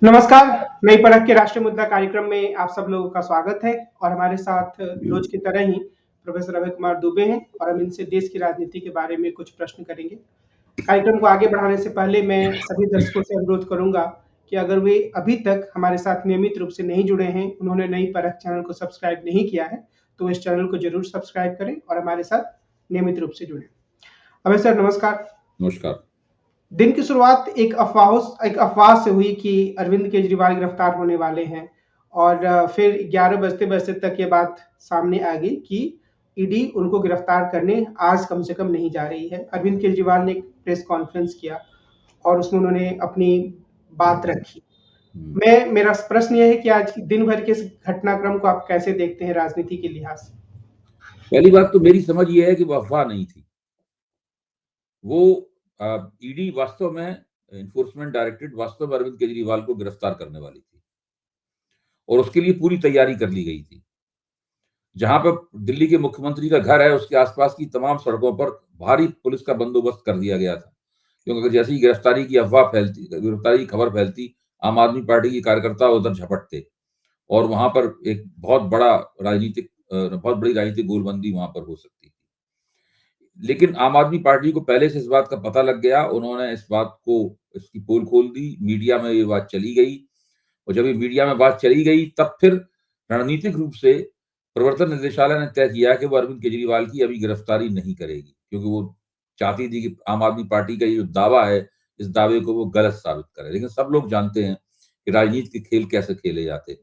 नमस्कार। नई परख के राष्ट्रीय मुद्दा कार्यक्रम में आप सब लोगों का स्वागत है और हमारे साथ रोज की तरह ही प्रोफेसर अभय कुमार दुबे हैं और हम इनसे देश की राजनीति के बारे में कुछ प्रश्न करेंगे। कार्यक्रम को आगे बढ़ाने से पहले मैं सभी दर्शकों से अनुरोध करूंगा कि अगर वे अभी तक हमारे साथ नियमित रूप से नहीं जुड़े हैं, उन्होंने नई परख चैनल को सब्सक्राइब नहीं किया है, तो इस चैनल को जरूर सब्सक्राइब करें और हमारे साथ नियमित रूप से जुड़े। अभय सर नमस्कार। नमस्कार। दिन की शुरुआत एक अफवाह से हुई कि अरविंद केजरीवाल गिरफ्तार होने वाले हैं और फिर 11 बजते-बजते तक ये बात सामने आ गई कि ईडी उनको गिरफ्तार करने आज कम से कम नहीं जा रही है। अरविंद केजरीवाल ने एक प्रेस कॉन्फ्रेंस किया और उसमें उन्होंने अपनी बात रखी। मेरा प्रश्न ये है कि आज दिन भर के इस घटनाक्रम को आप कैसे देखते हैं राजनीति के लिहाज से? पहली बात तो मेरी समझ ये है कि वो अफवाह नहीं थी। वो ईडी वास्तव में एनफोर्समेंट डायरेक्टरेट वास्तव में अरविंद केजरीवाल को गिरफ्तार करने वाली थी और उसके लिए पूरी तैयारी कर ली गई थी। जहां पर दिल्ली के मुख्यमंत्री का घर है उसके आसपास की तमाम सड़कों पर भारी पुलिस का बंदोबस्त कर दिया गया था, क्योंकि अगर जैसे ही गिरफ्तारी की अफवाह फैलती, गिरफ्तारी की खबर फैलती, आम आदमी पार्टी के कार्यकर्ता उधर झपटते और वहां पर एक बहुत बड़ी राजनीतिक गोलबंदी वहां पर हो सकती थी। लेकिन आम आदमी पार्टी को पहले से इस बात का पता लग गया। उन्होंने इस बात को, इसकी पोल खोल दी, मीडिया में ये बात चली गई और जब ये मीडिया में बात चली गई तब फिर रणनीतिक रूप से प्रवर्तन निदेशालय ने तय किया कि वो अरविंद केजरीवाल की अभी गिरफ्तारी नहीं करेगी, क्योंकि वो चाहती थी कि आम आदमी पार्टी का ये जो दावा है, इस दावे को वो गलत साबित करे। लेकिन सब लोग जानते हैं कि राजनीति के खेल कैसे खेले जाते हैं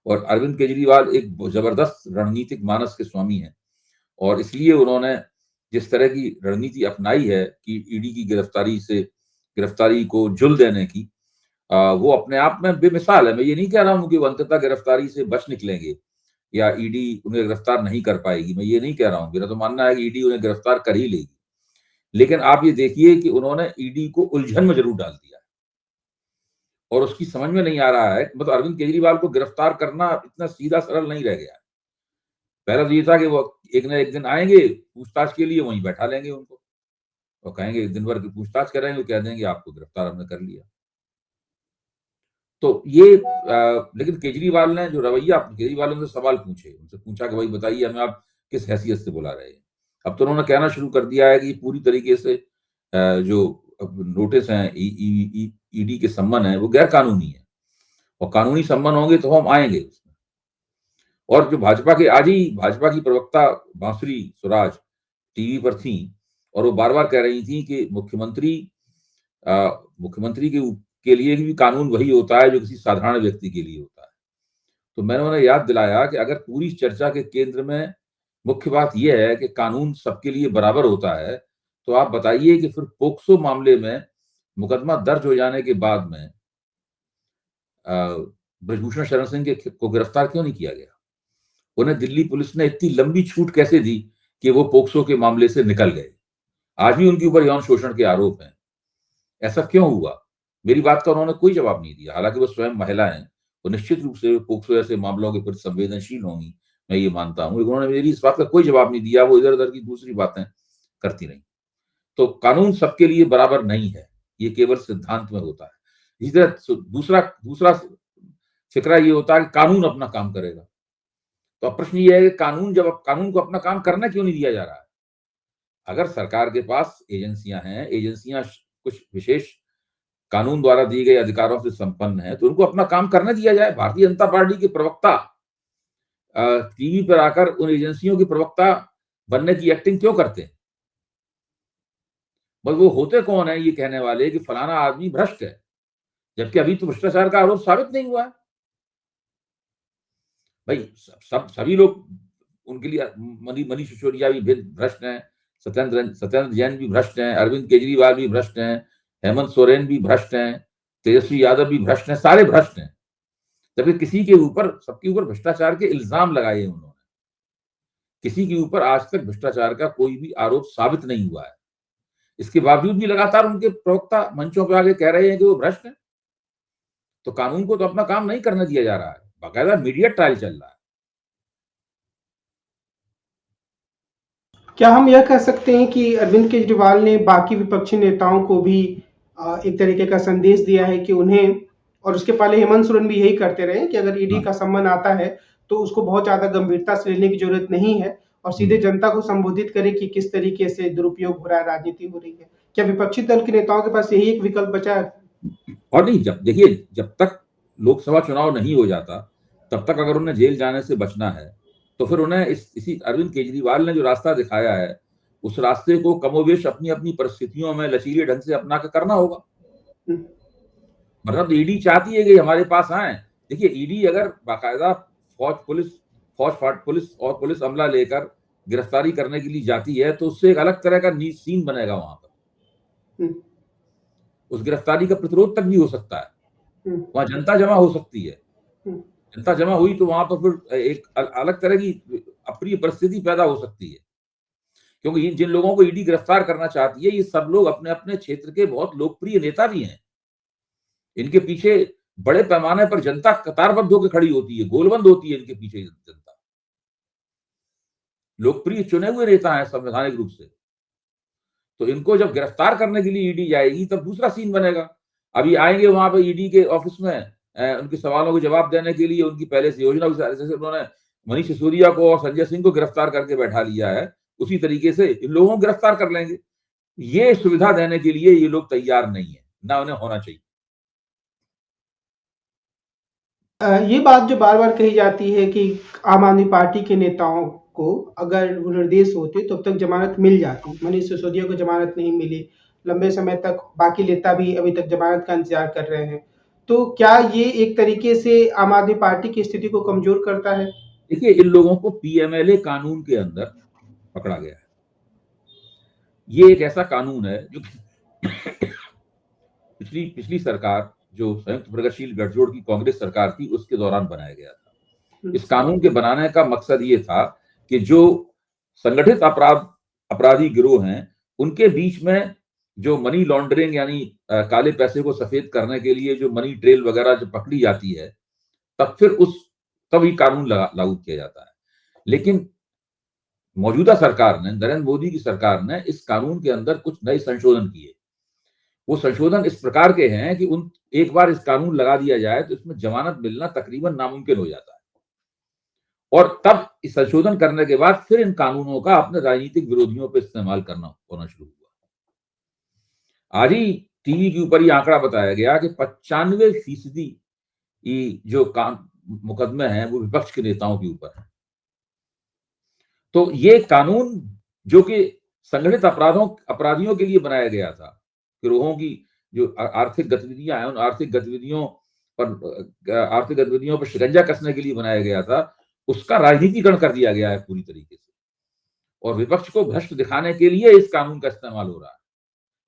और अरविंद केजरीवाल एक जबरदस्त रणनीतिक मानस के स्वामी हैं और इसलिए उन्होंने जिस तरह की रणनीति अपनाई है कि ईडी की गिरफ्तारी को जुल देने की, वो अपने आप में बेमिसाल है। मैं ये नहीं कह रहा हूं कि वो अंततः गिरफ्तारी से बच निकलेंगे या ईडी उन्हें गिरफ्तार नहीं कर पाएगी, मैं ये नहीं कह रहा हूं। मेरा तो मानना है कि ईडी उन्हें गिरफ्तार कर ही लेगी। लेकिन आप ये देखिए कि उन्होंने ईडी को उलझन में जरूर डाल दिया और उसकी समझ में नहीं आ रहा है, मतलब अरविंद केजरीवाल को गिरफ्तार करना इतना सीधा सरल नहीं रह गया। पहला तो ये था कि वो एक न एक दिन आएंगे पूछताछ के लिए, वहीं बैठा लेंगे उनको और कहेंगे दिन भर की पूछताछ करेंगे, कह देंगे आपको गिरफ्तार हमने कर लिया। तो ये लेकिन केजरीवाल ने जो रवैया, केजरीवाल ने उनसे सवाल पूछे, उनसे पूछा कि भाई बताइए हमें आप किस हैसियत से बुला रहे हैं। अब तो उन्होंने कहना शुरू कर दिया है कि पूरी तरीके से जो नोटिस हैं ईडी के सम्मन है वो गैर कानूनी है और कानूनी सम्मन होंगे तो हम आएंगे उसमें। और जो भाजपा की प्रवक्ता बांसुरी स्वराज टीवी पर थी और वो बार बार कह रही थी कि मुख्यमंत्री के लिए भी कानून वही होता है जो किसी साधारण व्यक्ति के लिए होता है। तो मैंने उन्हें याद दिलाया कि अगर पूरी चर्चा के केंद्र में मुख्य बात यह है कि कानून सबके लिए बराबर होता है, तो आप बताइए कि फिर पोक्सो मामले में मुकदमा दर्ज हो जाने के बाद में ब्रजभूषण शरण सिंह को गिरफ्तार क्यों नहीं किया गया? उन्हें दिल्ली पुलिस ने इतनी लंबी छूट कैसे दी कि वो पोक्सो के मामले से निकल गए? आज भी उनके ऊपर यौन शोषण के आरोप हैं। ऐसा क्यों हुआ? मेरी बात का उन्होंने कोई जवाब नहीं दिया। हालांकि वो स्वयं महिला हैं, वो निश्चित रूप से पोक्सो ऐसे मामलों के प्रति संवेदनशील होंगी, मैं ये मानता हूं। उन्होंने मेरी इस बात का कोई जवाब नहीं दिया, वो इधर उधर की दूसरी बातें करती रही। तो कानून सबके लिए बराबर नहीं है, ये केवल सिद्धांत में होता है। इसी तरह दूसरा फिक्रा ये होता है कि कानून अपना काम करेगा। तो अब प्रश्न ये है कि कानून को अपना काम करना क्यों नहीं दिया जा रहा है? अगर सरकार के पास एजेंसियां हैं, एजेंसियां कुछ विशेष कानून द्वारा दिए गए अधिकारों से संपन्न है, तो उनको अपना काम करने दिया जाए। भारतीय जनता पार्टी के प्रवक्ता टीवी पर आकर उन एजेंसियों के प्रवक्ता बनने की एक्टिंग क्यों करते हैं? बस वो होते कौन है ये कहने वाले कि फलाना आदमी भ्रष्ट है, जबकि अभी तो भ्रष्टाचार का आरोप साबित नहीं हुआ है। भाई सभी लोग उनके लिए, मनीष सिसोदिया भी भ्रष्ट हैं, सत्येंद्र जैन भी भ्रष्ट हैं, अरविंद केजरीवाल भी भ्रष्ट हैं, हेमंत सोरेन भी भ्रष्ट हैं, तेजस्वी यादव भी भ्रष्ट हैं, सारे भ्रष्ट हैं। जबकि सबके ऊपर भ्रष्टाचार के इल्जाम लगाए उन्होंने। किसी के ऊपर आज तक भ्रष्टाचार का कोई भी आरोप साबित नहीं हुआ है। इसके बावजूद भी लगातार उनके प्रवक्ता मंचों पर आगे कह रहे हैं कि वो भ्रष्ट हैं। तो कानून को तो अपना काम नहीं करने दिया जा रहा है, बाकायदा मीडिया ट्रायल चल रहा है। क्या हम यह कह सकते हैं कि अरविंद केजरीवाल ने बाकी विपक्षी नेताओं को भी एक तरीके का संदेश दिया है कि उन्हें और उसके पहले हेमंत सोरेन भी यही करते रहे कि अगर ईडी हाँ। का सम्मन आता है तो उसको बहुत ज्यादा गंभीरता से लेने की जरूरत नहीं है और सीधे जनता को संबोधित करे कि किस तरीके से दुरुपयोग हो रहा है, राजनीति हो रही है। क्या विपक्षी दल के नेताओं के पास यही एक विकल्प बचा है? और नहीं, जब देखिए, जब तक लोकसभा चुनाव नहीं हो जाता तब तक अगर उन्हें जेल जाने से बचना है तो फिर उन्हें इसी अरविंद केजरीवाल ने जो रास्ता दिखाया है उस रास्ते को कमोवेश अपनी अपनी परिस्थितियों में लचीले ढंग से अपना के करना होगा। हम्म, मतलब ईडी चाहती है कि हमारे पास आए। देखिए, ईडी अगर बाकायदा फौज पुलिस और पुलिस अमला लेकर गिरफ्तारी करने के लिए जाती है तो उससे एक अलग तरह का सीन बनेगा वहां पर। हम्म, उस गिरफ्तारी का प्रतिरोध तक भी हो सकता है, हम्म, वहां जनता जमा हो सकती है। हम्म, जनता जमा हुई तो वहां पर फिर एक अलग तरह की अप्रिय परिस्थिति पैदा हो सकती है, क्योंकि जिन लोगों को ईडी गिरफ्तार करना चाहती है ये सब लोग अपने अपने क्षेत्र के बहुत लोकप्रिय नेता भी हैं। इनके पीछे बड़े पैमाने पर जनता कतारबद्ध होकर खड़ी होती है, गोलबंद होती है इनके पीछे जनता। लोकप्रिय चुने हुए नेता हैं संवैधानिक रूप से। तो इनको जब गिरफ्तार करने के लिए ईडी जाएगी तब दूसरा सीन बनेगा। अभी आएंगे वहां पे ईडी के ऑफिस में उनके सवालों के जवाब देने के लिए उनकी पहले से योजना, जैसे उन्होंने मनीष सिसोदिया को और संजय सिंह को गिरफ्तार करके बैठा लिया है उसी तरीके से इन लोगों को गिरफ्तार कर लेंगे। ये सुविधा देने के लिए ये लोग तैयार नहीं है, ना उन्हें होना चाहिए। ये बात जो बार-बार कही जाती है कि आम आदमी पार्टी के नेताओं को अगर वो निर्दोष होते तब तक जमानत मिल जाती। मनीष सिसोदिया को जमानत नहीं मिली, लंबे समय तक बाकी नेता भी अभी तक जमानत का इंतजार कर रहे हैं। तो क्या ये एक तरीके से आम आदमी पार्टी की स्थिति को कमजोर करता है? देखिए, इन लोगों को पीएमएलए कानून के अंदर पकड़ा गया है। ये एक ऐसा कानून है जो पिछली पिछली सरकार, जो संयुक्त प्रगतिशील गठजोड़ की कांग्रेस सरकार थी, उसके दौरान बनाया गया था। इस कानून के बनाने का मकसद ये था कि जो संगठित अपराधी गिरोह हैं उनके बीच में जो मनी लॉन्ड्रिंग यानी काले पैसे को सफेद करने के लिए जो मनी ट्रेल वगैरह जो पकड़ी जाती है तब ही कानून लागू किया जाता है। लेकिन मौजूदा सरकार ने, नरेंद्र मोदी की सरकार ने इस कानून के अंदर कुछ नए संशोधन किए। वो संशोधन इस प्रकार के हैं कि एक बार इस कानून लगा दिया जाए तो इसमें जमानत मिलना तकरीबन नामुमकिन हो जाता है। और तब इस संशोधन करने के बाद फिर इन कानूनों का अपने राजनीतिक विरोधियों पर इस्तेमाल करना होना शुरू हुआ। आज ही टीवी के ऊपर ये आंकड़ा बताया गया कि 95% जो मुकदमे हैं वो विपक्ष के नेताओं के ऊपर है। तो ये कानून जो कि संगठित अपराधियों के लिए बनाया गया था, गिरोहों की जो आर्थिक गतिविधियां हैं उन आर्थिक गतिविधियों पर शिकंजा कसने के लिए बनाया गया था, उसका राजनीतिकरण कर दिया गया है पूरी तरीके से। और विपक्ष को भ्रष्ट दिखाने के लिए इस कानून का इस्तेमाल हो रहा है।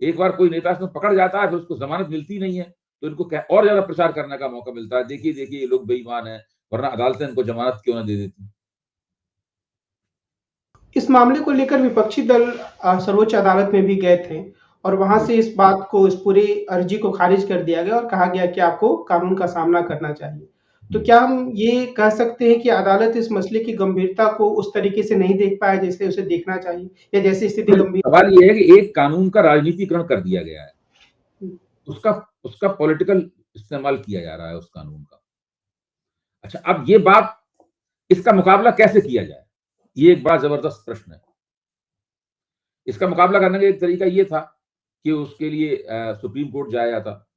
एक बार कोई नेता इसमें पकड़ जाता है फिर उसको जमानत मिलती नहीं है तो इनको और ज्यादा प्रचार करने का मौका मिलता है, देखिए देखिए ये लोग बेईमान है, वरना अदालतें इनको जमानत क्यों ना दे देती। इस मामले को लेकर विपक्षी दल सर्वोच्च अदालत में भी गए थे और वहां से इस बात को, इस पूरी अर्जी को खारिज कर दिया गया और कहा गया कि आपको कानून का सामना करना चाहिए। तो क्या हम ये कह सकते हैं कि अदालत इस मसले की गंभीरता को उस तरीके से नहीं देख पाया जैसे उसे देखना चाहिए, या जैसी स्थिति गंभीर? सवाल ये है कि एक कानून का राजनीतिकरण कर दिया गया है, उसका उसका पॉलिटिकल इस्तेमाल किया जा रहा है उस कानून का। अच्छा, अब ये बात, इसका मुकाबला कैसे किया जाए, ये एक बड़ा जबरदस्त प्रश्न है। इसका मुकाबला करने का एक तरीका ये था कि उसके लिए सुप्रीम कोर्ट जाया जाता।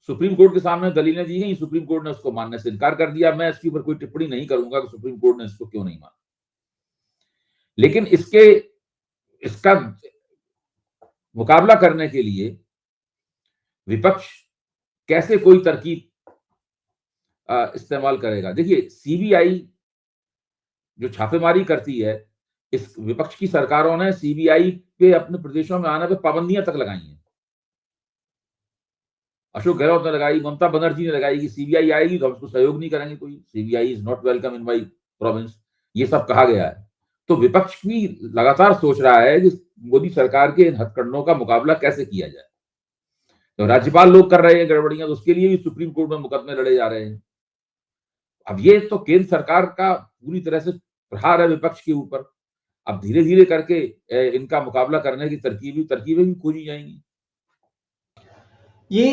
सुप्रीम कोर्ट के सामने दलीलें दी गई, सुप्रीम कोर्ट ने उसको मानने से इनकार कर दिया। मैं इसके ऊपर कोई टिप्पणी नहीं करूंगा कि सुप्रीम कोर्ट ने इसको क्यों नहीं माना, लेकिन इसका मुकाबला करने के लिए विपक्ष कैसे कोई तरकीब इस्तेमाल करेगा। देखिए, सीबीआई जो छापेमारी करती है, इस विपक्ष की सरकारों ने सीबीआई पे अपने प्रदेशों में आने पे पाबंदियां तक लगाई हैं। अशोक गहलोत ने लगाई, ममता बनर्जी ने लगाई कि सीबीआई आएगी तो हम उसको सहयोग नहीं करेंगे, कोई CBI is not welcome in my province, ये सब कहा गया है। तो विपक्ष भी लगातार सोच रहा है कि मोदी सरकार के इन हथकंडों का मुकाबला कैसे किया जाए। तो राज्यपाल लोग कर रहे हैं गड़बड़ियां, तो उसके लिए भी सुप्रीम कोर्ट में मुकदमे लड़े जा रहे हैं। अब ये तो केंद्र सरकार का पूरी तरह से प्रहार है विपक्ष के ऊपर। अब धीरे धीरे करके इनका मुकाबला करने की तरकीबें भी खोजी जाएंगी। ये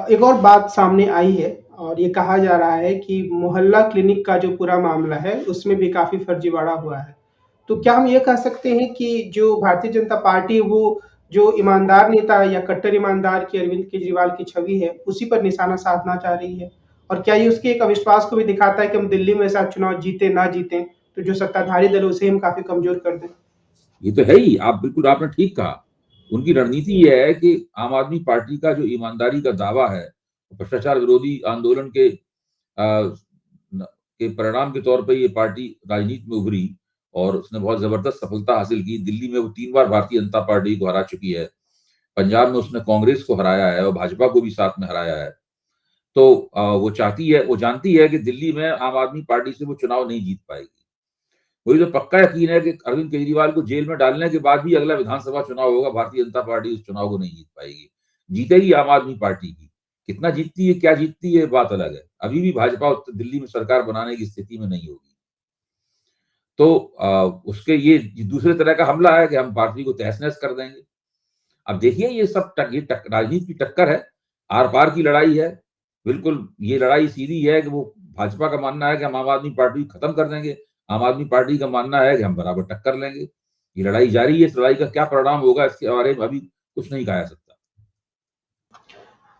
एक और बात सामने आई है और ये कहा जा रहा है कि मोहल्ला क्लिनिक का जो पूरा मामला है, उसमें भी काफ़ी फर्जीवाड़ा हुआ है। तो क्या हम ये कह सकते हैं कि जो भारतीय जनता पार्टी है, वो जो ईमानदार नेता या कट्टर ईमानदार की अरविंद केजरीवाल की छवि है, उसी पर निशाना साधना चाह रही है? और क्या ये उसके एक अविश्वास को भी दिखाता है कि हम दिल्ली में ऐसा चुनाव जीते, ना जीतें, तो जो सत्ताधारी दल है, उसे हम काफ़ी कमज़ोर कर दें? ये तो है ही, आप बिल्कुल आपने ठीक कहा। उनकी रणनीति ये है कि आम आदमी पार्टी का जो ईमानदारी का दावा है, भ्रष्टाचार विरोधी आंदोलन के परिणाम के तौर पे ये पार्टी राजनीति में उभरी और उसने बहुत जबरदस्त सफलता हासिल की। दिल्ली में वो 3 बार भारतीय जनता पार्टी को हरा चुकी है। पंजाब में उसने कांग्रेस को हराया है और भाजपा को भी साथ में हराया है। तो वो जानती है कि दिल्ली में आम आदमी पार्टी से वो चुनाव नहीं जीत पाएगी। मुझे तो पक्का यकीन है कि अरविंद केजरीवाल को जेल में डालने के बाद भी अगला विधानसभा चुनाव होगा, भारतीय जनता पार्टी उस चुनाव को नहीं जीत पाएगी। जीतेगी आम आदमी पार्टी की। कितना जीतती है, क्या जीतती है, बात अलग है। अभी भी भाजपा दिल्ली में सरकार बनाने की स्थिति में नहीं होगी। तो उसके ये दूसरे तरह का हमला है कि हम पार्टी को तहस-नहस कर देंगे। अब देखिए ये सब राजनीति की टक्कर है, आर-पार की लड़ाई है। बिल्कुल ये लड़ाई सीधी है कि वो भाजपा का मानना है कि हम आम आदमी पार्टी को खत्म कर देंगे, आम आदमी पार्टी का मानना है कि हम बराबर टक्कर लेंगे। ये लड़ाई जारी है, इस लड़ाई का क्या परिणाम होगा इसके बारे में अभी कुछ नहीं कहा जा सकता।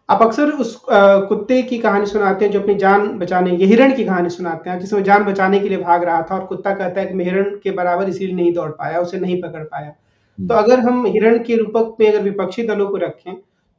आप अक्सर उस कुत्ते की कहानी सुनाते हैं जो अपनी जान बचाने, ये हिरण की कहानी सुनाते हैं जिसमें जान बचाने के लिए भाग रहा था और कुत्ता कहता है कि मैं हिरण के बराबर इसीलिए नहीं दौड़ पाया, उसे नहीं पकड़ पाया। तो अगर हम हिरण के रूपक में अगर विपक्षी दलों को रखें,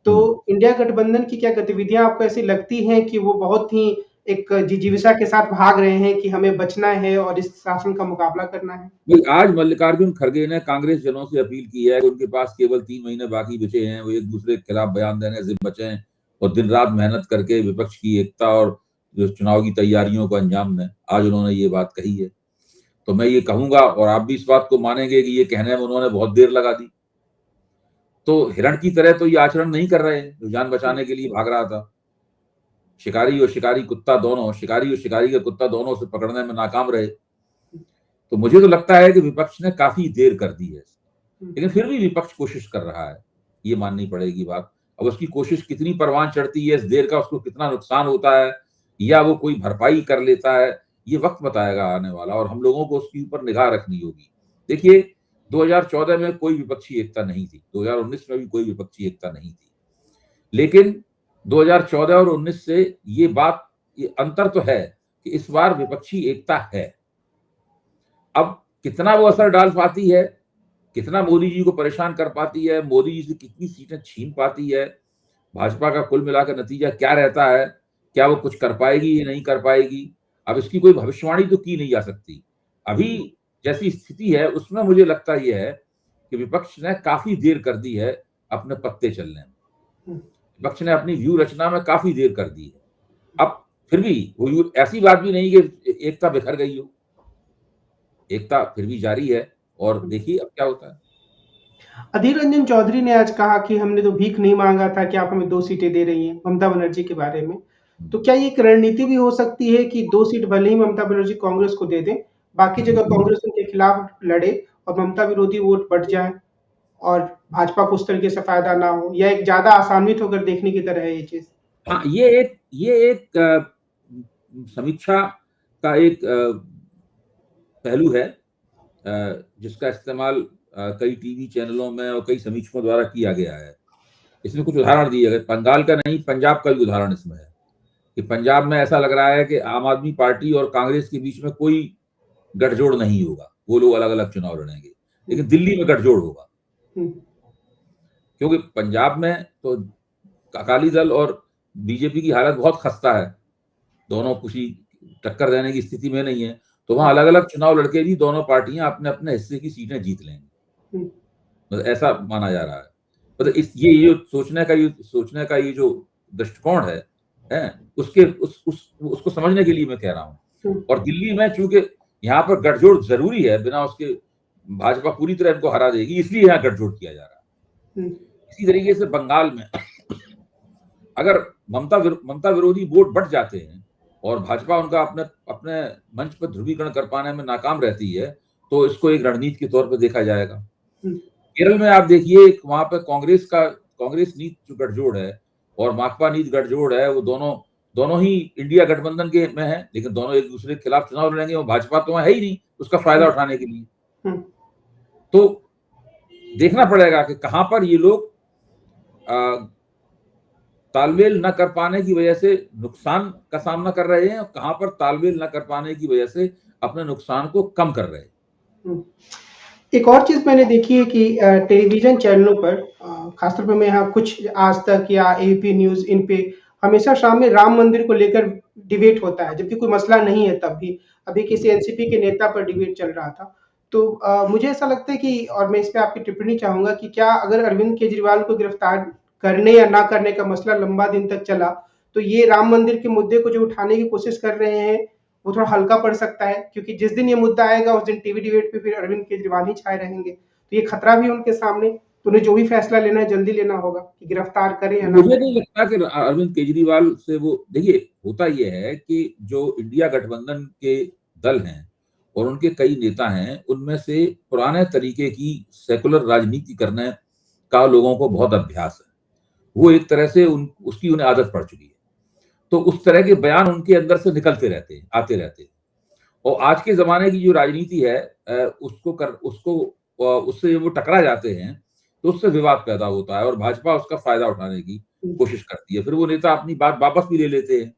तो इंडिया गठबंधन की क्या गतिविधियाँ आपको ऐसी लगती हैं कि वो बहुत ही एक जिजीविषा के साथ भाग रहे हैं कि हमें बचना है और इस शासन का मुकाबला करना है? भाई आज मल्लिकार्जुन खड़गे ने कांग्रेस जनों से अपील की है कि उनके पास केवल 3 महीने बाकी बचे हैं, वो एक-दूसरे के खिलाफ बयान देने से बचें और दिन-रात मेहनत करके विपक्ष की एकता और जो चुनाव की तैयारियों को अंजाम दें। आज उन्होंने ये बात कही है। तो मैं ये कहूँगा और आप भी इस बात को मानेंगे कि ये कहने में उन्होंने बहुत देर लगा दी। तो हिरण की तरह तो ये आचरण नहीं कर रहे हैं, जो जान बचाने के लिए भाग रहा था। शिकारी और शिकारी कुत्ता दोनों, शिकारी और शिकारी का कुत्ता दोनों उसे पकड़ने में नाकाम रहे। तो मुझे तो लगता है कि विपक्ष ने काफ़ी देर कर दी है। लेकिन फिर भी विपक्ष कोशिश कर रहा है, ये माननी पड़ेगी बात। अब उसकी कोशिश कितनी परवान चढ़ती है, इस देर का उसको कितना नुकसान होता है या वो कोई भरपाई कर लेता है, ये वक़्त बताएगा आने वाला और हम लोगों को उसके ऊपर निगाह रखनी होगी। देखिए 2014 में कोई विपक्षी एकता नहीं थी, 2019 में भी कोई विपक्षी एकता नहीं थी। लेकिन 2014 और 19 से ये अंतर तो है कि इस बार विपक्षी एकता है। अब कितना वो असर डाल पाती है, कितना मोदी जी को परेशान कर पाती है, मोदी जी से कितनी सीटें छीन पाती है, भाजपा का कुल मिलाकर नतीजा क्या रहता है, क्या वो कुछ कर पाएगी या नहीं कर पाएगी, अब इसकी कोई भविष्यवाणी तो की नहीं जा सकती। अभी जैसी स्थिति है उसमें मुझे लगता ये है कि विपक्ष ने काफ़ी देर कर दी है अपने पत्ते चलने में। विपक्ष ने अपनी व्यू रचना में काफ़ी देर कर दी है। अब फिर भी वो ऐसी बात भी नहीं कि एकता बिखर गई हो। एकता फिर भी जारी है और देखिए अब क्या होता है। अधीर रंजन चौधरी ने आज कहा कि हमने तो भीख नहीं माँगा था कि आप हमें 2 सीटें दे रही हैं, ममता बनर्जी के बारे में। तो क्या ये एक रणनीति भी हो सकती है कि 2 सीट भले ही ममता बनर्जी कांग्रेस को दे दें, बाकी जगह कांग्रेस उनके खिलाफ लड़े और ममता विरोधी वोट बढ़ जाए और भाजपा को उस तरीके से फ़ायदा ना हो, या एक ज़्यादा आसान्वित होकर देखने की तरह है ये चीज़? हाँ, ये एक समीक्षा का एक पहलू है जिसका इस्तेमाल कई टीवी चैनलों में और कई समीक्षकों द्वारा किया गया है। इसमें कुछ उदाहरण दिए गए, बंगाल का नहीं, पंजाब का भी उदाहरण इसमें है कि पंजाब में ऐसा लग रहा है कि आम आदमी पार्टी और कांग्रेस के बीच में कोई गठजोड़ नहीं होगा, वो लोग अलग-अलग चुनाव लड़ेंगे। लेकिन दिल्ली में गठजोड़ होगा। क्योंकि पंजाब में तो अकाली दल और बीजेपी की हालत बहुत खस्ता है, दोनों किसी टक्कर देने की स्थिति में नहीं है, तो वहाँ अलग-अलग चुनाव लड़के भी दोनों पार्टियां अपने-अपने हिस्से की सीटें जीत लेंगी। मतलब ऐसा माना जा रहा है। मतलब ये सोचने का ये जो दृष्टिकोण है उसको समझने के लिए मैं कह रहा हूँ। और दिल्ली में चूंकि यहाँ पर गठजोड़ जरूरी है, बिना उसके भाजपा पूरी तरह इनको हरा देगी, इसलिए यहाँ गठजोड़ किया जा रहा है। इसी तरीके से बंगाल में अगर ममता विरोधी वोट बढ़ जाते हैं और भाजपा उनका अपने अपने मंच पर ध्रुवीकरण कर पाने में नाकाम रहती है, तो इसको एक रणनीति के तौर पर देखा जाएगा। केरल में आप देखिए वहां पर कांग्रेस नीति जो गठजोड़ है और माकपा नीति गठजोड़ है, वो दोनों दोनों ही इंडिया गठबंधन के में है, लेकिन दोनों एक दूसरे के खिलाफ चुनाव लड़ेंगे और भाजपा तो वहां है ही नहीं उसका फायदा उठाने के लिए। तो देखना पड़ेगा कि कहां पर ये लोग तालमेल न कर पाने की वजह से नुकसान का सामना कर रहे हैं और कहां पर तालमेल न कर पाने की वजह से अपने नुकसान को कम कर रहे हैं। एक और चीज मैंने देखी है कि टेलीविजन चैनलों पर खासतौर पर मैं यहाँ कुछ आज तक या एबीपी न्यूज इन पे हमेशा शाम में राम मंदिर को लेकर डिबेट होता है, जबकि कोई मसला नहीं है। तब भी अभी किसी एनसीपी के नेता पर डिबेट चल रहा था। तो मुझे ऐसा लगता है कि, और मैं इस पे आपकी टिप्पणी चाहूंगा कि क्या अगर अरविंद केजरीवाल को गिरफ्तार करने या ना करने का मसला लंबा दिन तक चला, तो ये राम मंदिर के मुद्दे को जो उठाने की कोशिश कर रहे हैं वो थोड़ा हल्का पड़ सकता है, क्योंकि जिस दिन ये मुद्दा आएगा उस दिन टीवी डिबेट पे फिर अरविंद केजरीवाल ही छाए रहेंगे। तो ये खतरा भी है उनके सामने। तो उन्हें जो भी फैसला लेना है जल्दी लेना होगा कि गिरफ्तार करें या ना। मुझे नहीं लगता कि अरविंद केजरीवाल से वो, देखिए होता यह है कि जो इंडिया गठबंधन के दल हैं और उनके कई नेता हैं, उनमें से पुराने तरीके की सेकुलर राजनीति करने का लोगों को बहुत अभ्यास है। वो एक तरह से उसकी उन्हें आदत पड़ चुकी है। तो उस तरह के बयान उनके अंदर से निकलते रहते हैं, आते रहते हैं। और आज के जमाने की जो राजनीति है उससे वो टकरा जाते हैं तो उससे विवाद पैदा होता है और भाजपा उसका फायदा उठाने की कोशिश करती है। फिर वो नेता अपनी बात वापस भी ले लेते हैं।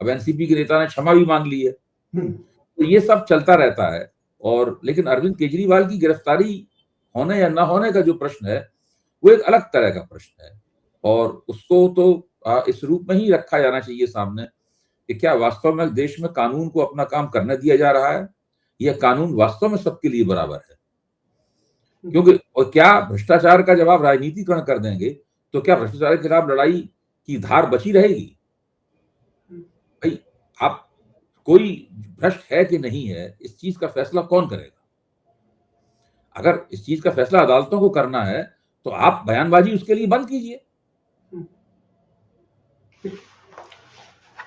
अब एनसीपी के नेता ने क्षमा भी मांग ली है। तो ये सब चलता रहता है। और लेकिन अरविंद केजरीवाल की गिरफ्तारी होने या ना होने का जो प्रश्न है वो एक अलग तरह का प्रश्न है और उसको तो इस रूप में ही रखा जाना चाहिए सामने कि क्या वास्तव में देश में कानून को अपना काम करने दिया जा रहा है, यह कानून वास्तव में सबके लिए बराबर है। क्योंकि और क्या भ्रष्टाचार का जब आप राजनीतिकरण कर देंगे तो क्या भ्रष्टाचार के खिलाफ लड़ाई की धार बची रहेगी? भाई, आप कोई भ्रष्ट है कि नहीं है इस चीज का फैसला कौन करेगा? अगर इस चीज का फैसला अदालतों को करना है तो आप बयानबाजी उसके लिए बंद कीजिए।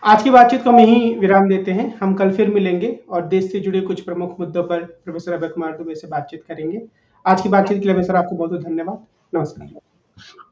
आज की बातचीत को हम यहीं विराम देते हैं। हम कल फिर मिलेंगे और देश से जुड़े कुछ प्रमुख मुद्दों पर प्रोफेसर अभय कुमार दुबे से बातचीत करेंगे। आज की बातचीत के लिए सर आपको बहुत बहुत धन्यवाद। नमस्कार।